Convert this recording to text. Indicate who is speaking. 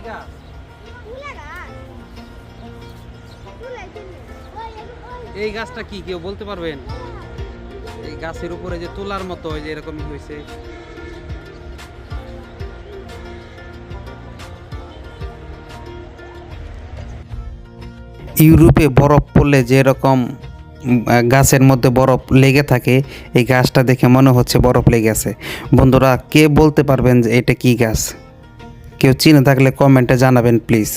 Speaker 1: গাছ? এই গাছটা কি কেউ বলতে পারবেন? এই গাছের উপরে যে তুলার মতো ওই যে এরকমই হয়েছে। ইউরোপে বরফ পড়লে যেরকম গাছের মধ্যে বরফ লেগে থাকে, এই গাছটা দেখে মনে হচ্ছে বরফ লেগে আছে। বন্ধুরা, কে বলতে পারবেন যে এটা কি গাছ? কেউ চিনে থাকলে কমেন্টে জানাবেন প্লিজ।